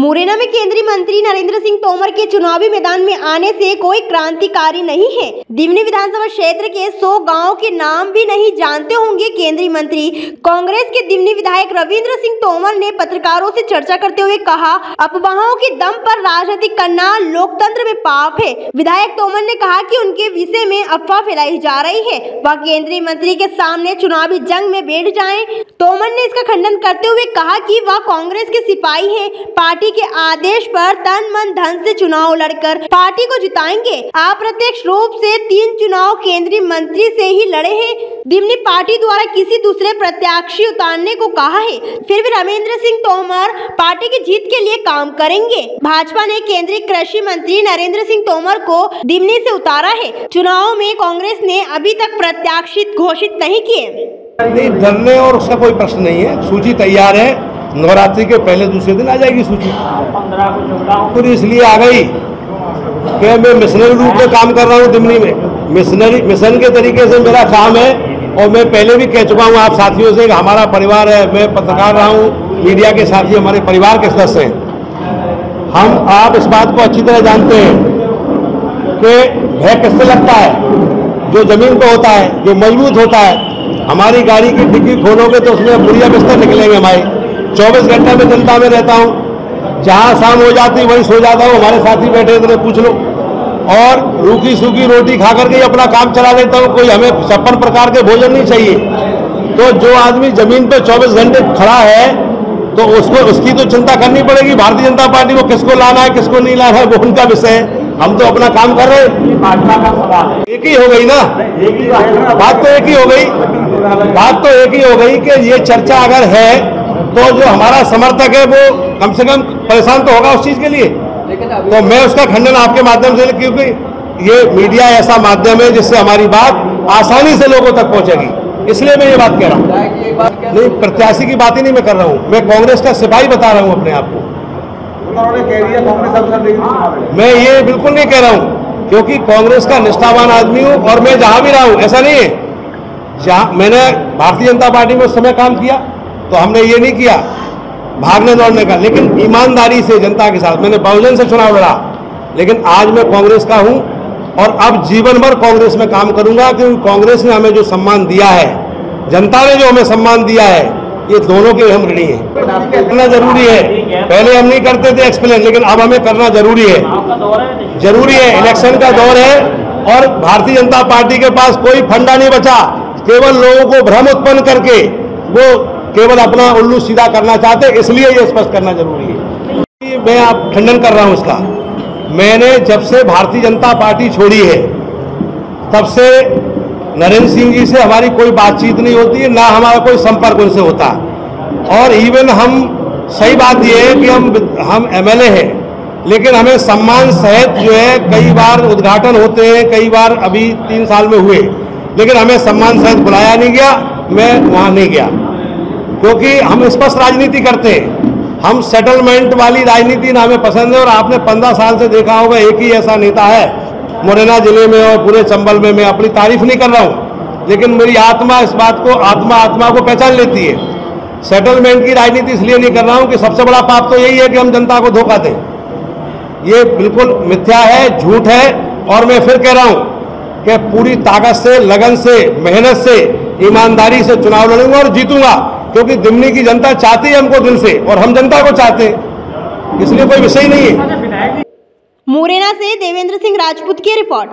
मुरैना में केंद्रीय मंत्री नरेंद्र सिंह तोमर के चुनावी मैदान में आने से कोई क्रांतिकारी नहीं है। दिमनी विधानसभा क्षेत्र के 100 गांव के नाम भी नहीं जानते होंगे केंद्रीय मंत्री। कांग्रेस के दिमनी विधायक रविंद्र सिंह तोमर ने पत्रकारों से चर्चा करते हुए कहा, अफवाहों के दम पर राजनीति करना लोकतंत्र में पाप है। विधायक तोमर ने कहा कि उनके विषय में अफवाह फैलाई जा रही है, वह केंद्रीय मंत्री के सामने चुनावी जंग में बैठ जाएं। तोमर ने इसका खंडन करते हुए कहा कि वह कांग्रेस के सिपाही है, पार्टी के आदेश पर तन मन धन से चुनाव लड़कर पार्टी को जिताएंगे। अप्रत्यक्ष रूप से 3 चुनाव केंद्रीय मंत्री से ही लड़े हैं। दिमनी पार्टी द्वारा किसी दूसरे प्रत्याशी उतारने को कहा है, फिर भी रविंद्र सिंह तोमर पार्टी की जीत के लिए काम करेंगे। भाजपा ने केंद्रीय कृषि मंत्री नरेंद्र सिंह तोमर को दिमनी से उतारा है। चुनाव में कांग्रेस ने अभी तक प्रत्याशी घोषित नहीं किए। नहीं, डरने और उसका कोई प्रश्न नहीं है। सूची तैयार है, नवरात्रि के पहले दूसरे दिन आ जाएगी सूची। पूरी इसलिए आ गई कि मैं मिशनरी रूप में काम कर रहा हूँ दिमनी में। मिशन के तरीके से मेरा काम है और मैं पहले भी कह चुका हूँ आप साथियों से कि हमारा परिवार है। मैं पत्रकार रहा हूँ, मीडिया के साथी हमारे परिवार के सदस्य हैं। आप इस बात को अच्छी तरह जानते हैं कि भय किससे लगता है, जो जमीन पर होता है, जो मजबूत होता है। हमारी गाड़ी की डिग्गी खोलोगे तो उसमें बुढ़िया बिस्तर निकलेंगे हमारे। 24 घंटे में जनता में रहता हूँ, जहाँ शाम हो जाती वहीं सो जाता हूँ। हमारे साथी बैठे हैं, पूछ लो। और रूखी सूखी रोटी खा करके अपना काम चला लेता हूँ। कोई हमें 56 प्रकार के भोजन नहीं चाहिए। तो जो आदमी जमीन पे 24 घंटे खड़ा है तो उसकी तो चिंता करनी पड़ेगी। भारतीय जनता पार्टी को किसको लाना है किसको नहीं लाना है वो उनका विषय है। हम तो अपना काम कर रहे हैं। एक ही हो गई ना, बात तो एक ही हो गई कि ये चर्चा अगर है तो जो हमारा समर्थक है वो कम से कम परेशान तो होगा उस चीज के लिए। तो मैं उसका खंडन आपके माध्यम से, क्योंकि ये मीडिया ऐसा माध्यम है जिससे हमारी बात आसानी से लोगों तक पहुंचेगी, इसलिए मैं ये बात कह रहा हूँ। नहीं, प्रत्याशी की बात ही नहीं मैं कर रहा हूँ, मैं कांग्रेस का सिपाही बता रहा हूँ अपने आप को। मैं ये बिल्कुल नहीं कह रहा हूँ, क्योंकि कांग्रेस का निष्ठावान आदमी हूँ और मैं जहां भी रहा हूँ, ऐसा नहीं है। जहां मैंने भारतीय जनता पार्टी में उस समय काम किया तो हमने ये नहीं किया भागने दौड़ने का, लेकिन ईमानदारी से जनता के साथ। मैंने बहुजन से चुनाव लड़ा, लेकिन आज मैं कांग्रेस का हूं और अब जीवन भर कांग्रेस में काम करूंगा, क्योंकि कांग्रेस ने हमें जो सम्मान दिया है, जनता ने जो हमें सम्मान दिया है, ये दोनों के हम ऋणी हैं। करना जरूरी है। पहले हम नहीं करते थे एक्सप्लेन, लेकिन अब हमें करना जरूरी है। इलेक्शन का दौर है और भारतीय जनता पार्टी के पास कोई फंडा नहीं बचा। केवल लोगों को भ्रम उत्पन्न करके वो केवल अपना उल्लू सीधा करना चाहते, इसलिए ये स्पष्ट करना जरूरी है। मैं आप खंडन कर रहा हूं इसका। मैंने जब से भारतीय जनता पार्टी छोड़ी है तब से नरेंद्र सिंह जी से हमारी कोई बातचीत नहीं होती है, ना हमारा कोई संपर्क उनसे होता। और इवन हम, सही बात यह है कि हम एमएलए हैं, लेकिन हमें सम्मान सहित जो है कई बार उद्घाटन होते हैं, कई बार अभी 3 साल में हुए, लेकिन हमें सम्मान सहित बुलाया नहीं गया। मैं वहां नहीं गया क्योंकि हम स्पष्ट राजनीति करते हैं। हम सेटलमेंट वाली राजनीति ना हमें पसंद है। और आपने 15 साल से देखा होगा एक ही ऐसा नेता है मुरैना जिले में और पूरे चंबल में। मैं अपनी तारीफ नहीं कर रहा हूं, लेकिन मेरी आत्मा इस बात को आत्मा को पहचान लेती है। सेटलमेंट की राजनीति इसलिए नहीं कर रहा हूं कि सबसे बड़ा पाप तो यही है कि हम जनता को धोखा दें। ये बिल्कुल मिथ्या है, झूठ है। और मैं फिर कह रहा हूं कि पूरी ताकत से, लगन से, मेहनत से, ईमानदारी से चुनाव लड़ूंगा और जीतूंगा, क्योंकि दिमनी की जनता चाहती है हमको दिल से और हम जनता को चाहते हैं, इसलिए कोई विषय नहीं है। मुरैना से देवेंद्र सिंह राजपूत की रिपोर्ट।